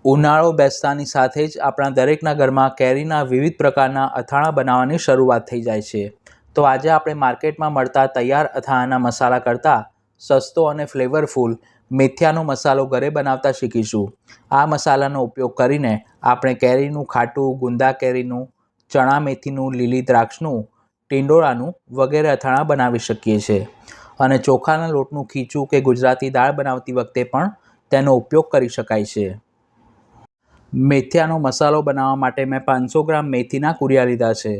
ઉનાળો બેસતાની સાથે જ આપણા દરેકના ઘરમાં કેરીના વિવિધ પ્રકારના અથાણાં બનાવવાની શરૂઆત થઈ જાય છે. તો આજે આપણે માર્કેટમાં મળતા તૈયાર અથાણાંના મસાલા કરતાં સસ્તો અને ફ્લેવરફુલ મેથીનો મસાલો ઘરે બનાવતા શીખીશું. આ મસાલાનો ઉપયોગ કરીને આપણે કેરીનું ખાટું, ગુંદા કેરીનું, ચણા મેથીનું, લીલી દ્રાક્ષનું, ટિંડોળાનું વગેરે અથાણાં બનાવી શકીએ છીએ. અને ચોખાના લોટનું ખીચું કે ગુજરાતી દાળ બનાવતી વખતે પણ તેનો ઉપયોગ કરી શકાય છે. મેથીનો મસાલો બનાવવા માટે મેં 500 ગ્રામ મેથીના કુરિયા લીધા છે.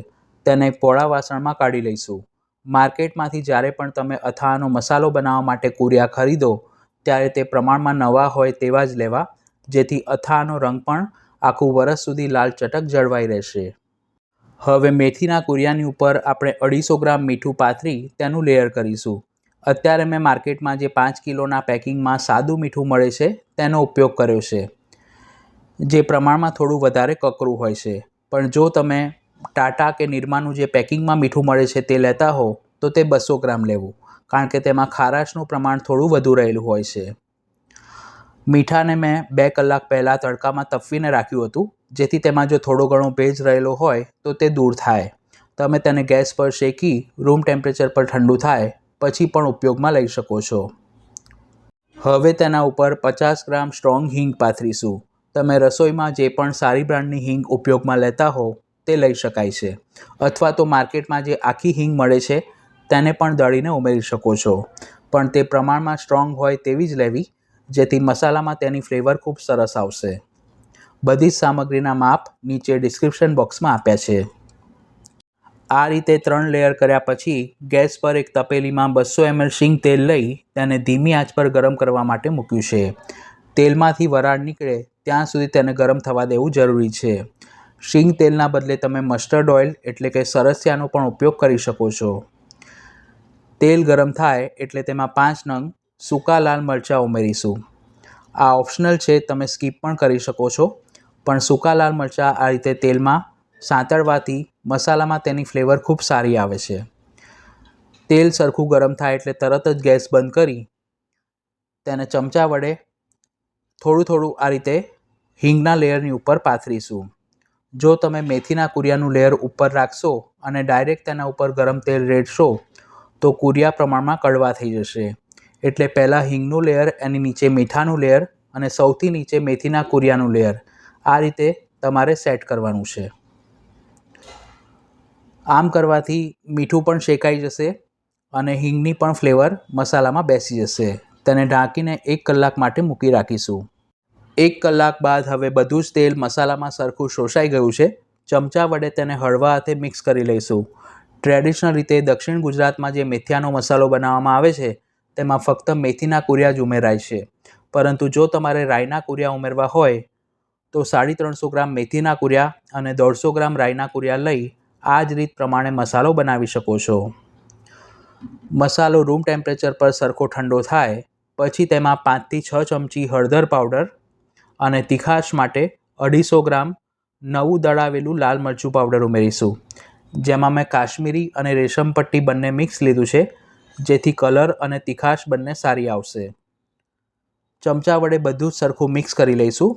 તેને પોળા વાસણમાં કાઢી લઈશું. માર્કેટમાંથી જ્યારે પણ તમે અથાણાનો મસાલો બનાવવા માટે કુરિયા ખરીદો ત્યારે તે પ્રમાણમાં નવા હોય તેવા જ લેવા, જેથી અથાણાનો રંગ પણ આખું વરસ સુધી લાલ ચટક જળવાઈ રહેશે. હવે મેથીના કુરિયાની ઉપર આપણે 250 ગ્રામ મીઠું પાથરી તેનું લેયર કરીશું. અત્યારે મેં માર્કેટમાં જે 5 કિલોના પેકિંગમાં સાદું મીઠું મળે છે તેનો ઉપયોગ કર્યો છે, જે પ્રમાણમાં થોડું વધારે કકરું હોય છે. પણ જો તમે ટાટા કે નિરમાનું જે પેકિંગમાં મીઠું મળે છે તે લેતા હો તો તે 200 ગ્રામ લેવું, કારણ કે તેમાં ખારાશનું પ્રમાણ થોડું વધુ રહેલું હોય છે. મીઠાને મેં 2 કલાક પહેલાં તડકામાં તપવીને રાખ્યું હતું, જેથી તેમાં જો થોડો ઘણો ભેજ રહેલો હોય તો તે દૂર થાય. તમે તેને ગેસ પર શેકી રૂમ ટેમ્પરેચર પર ઠંડુ થાય પછી પણ ઉપયોગમાં લઈ શકો છો. હવે તેના ઉપર 50 ગ્રામ સ્ટ્રોંગ હિંગ પાથરીશું. તમે રસોઈમાં જે પણ સારી બ્રાન્ડની હિંગ ઉપયોગમાં લેતા હો તે લઈ શકાય છે, અથવા તો માર્કેટમાં જે આખી હિંગ મળે છે તેને પણ દળીને ઉમેરી શકો છો. પણ તે પ્રમાણમાં સ્ટ્રોંગ હોય તેવી જ લેવી, જેથી મસાલામાં તેની ફ્લેવર ખૂબ સરસ આવશે. બધી જ સામગ્રીના માપ નીચે ડિસ્ક્રિપ્શન બોક્સમાં આપ્યા છે. આ રીતે 3 લેયર કર્યા પછી ગેસ પર એક તપેલીમાં 200 ml શીંગ તેલ લઈ તેને ધીમી આંચ પર ગરમ કરવા માટે મૂક્યું છે. તેલમાંથી વરાળ નીકળે ત્યાં સુધી તેને ગરમ થવા દેવું જરૂરી છે. શીંગ તેલના બદલે તમે મસ્ટર્ડ ઓઇલ એટલે કે સરસિયાનો પણ ઉપયોગ કરી શકો છો. તેલ ગરમ થાય એટલે તેમાં 5 નંગ સૂકા લાલ મરચાં ઉમેરીશું. આ ઓપ્શનલ છે, તમે સ્કીપ પણ કરી શકો છો. પણ સૂકા લાલ મરચાં આ રીતે તેલમાં સાંતળવાથી મસાલામાં તેની ફ્લેવર ખૂબ સારી આવે છે. તેલ સરખું ગરમ થાય એટલે તરત જ ગેસ બંધ કરી તેને ચમચા વડે થોડું આ રીતે હિંગના લેયરની ઉપર પાથરીશું. જો તમે મેથીના કુરિયાનું લેયર ઉપર રાખશો અને ડાયરેક્ટ તેના ઉપર ગરમ તેલ રેડશો તો કુરિયા પ્રમાણમાં કડવા થઈ જશે. એટલે પહેલાં હિંગનું લેયર, એની નીચે મીઠાનું લેયર અને સૌથી નીચે મેથીના કુરિયાનું લેયર, આ રીતે તમારે સેટ કરવાનું છે. આમ કરવાથી મીઠું પણ શેકાઈ જશે અને હિંગની પણ ફ્લેવર મસાલામાં બેસી જશે. તેને ઢાંકીને 1 કલાક માટે મૂકી રાખીશું. 1 કલાક બાદ હવે બધું જ તેલ મસાલામાં સરખું શોષાઈ ગયું છે. ચમચા વડે તેને હળવા હાથે મિક્સ કરી લઈશું. ટ્રેડિશનલ રીતે દક્ષિણ ગુજરાતમાં જે મેથીનો મસાલો બનાવવામાં આવે છે તેમાં ફક્ત મેથીના કુરિયા જ ઉમેરાય છે. પરંતુ જો તમારે રાઈના કુરિયા ઉમેરવા હોય તો 350 ગ્રામ મેથીના કુરિયા અને 150 ગ્રામ રાઈના કુરિયા લઈ આ જ રીત પ્રમાણે મસાલો બનાવી શકો છો. મસાલો રૂમ ટેમ્પરેચર પર સરખો ઠંડો થાય પછી તેમાં 5 થી 6 ચમચી હળદર પાવડર અને તીખાશ માટે 250 ગ્રામ નવું દળાવેલું લાલ મરચું પાવડર ઉમેરીશું. જેમાં મેં કાશ્મીરી અને રેશમ પટ્ટી બંને મિક્સ લીધું છે, જેથી કલર અને તીખાશ બંને સારી આવશે. ચમચા વડે બધું જ સરખું મિક્સ કરી લઈશું.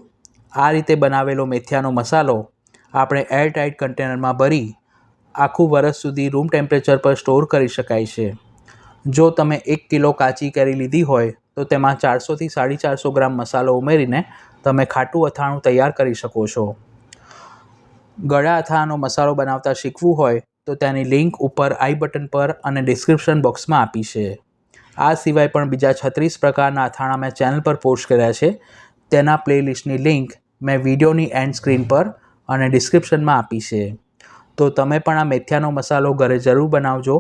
આ રીતે બનાવેલો મેથીનો મસાલો આપણે એરટાઇટ કન્ટેનરમાં ભરી આખું વરસ સુધી રૂમ ટેમ્પરેચર પર સ્ટોર કરી શકાય છે. જો તમે 1 કિલો કાચી કેરી લીધી હોય તો તેમાં 400 થી 450 ગ્રામ મસાલો ઉમેરીને તમે ખાટું અથાણું તૈયાર કરી શકો છો. ગળા અથાણાનો મસાલો બનાવતા શીખવું હોય તો તેની લિંક ઉપર આઈ બટન પર અને ડિસ્ક્રિપ્શન બોક્સમાં આપી છે. આ સિવાય પણ બીજા 36 પ્રકારના અથાણા મેં ચેનલ પર પોસ્ટ કર્યા છે. તેના પ્લેલિસ્ટની લિંક મેં વિડીયોની એન્ડ સ્ક્રીન પર અને ડિસ્ક્રિપ્શનમાં આપી છે. તો તમે પણ આ મેથીનો મસાલો ઘરે જરૂર બનાવજો.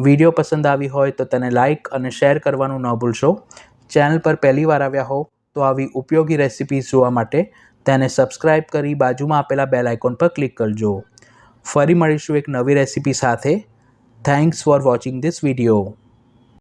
વિડીયો પસંદ આવી હોય તો તેને લાઇક અને શેર કરવાનું ન ભૂલશો. ચેનલ પર પહેલી વાર આવ્યા હો તો આવી ઉપયોગી રેસિપીઝ જોવા માટે તેને સબસ્ક્રાઈબ કરી બાજુમાં આપેલા બેલ આઇકોન પર ક્લિક કરજો. ફરી મળીશું એક નવી રેસિપી સાથે. Thanks for watching this video.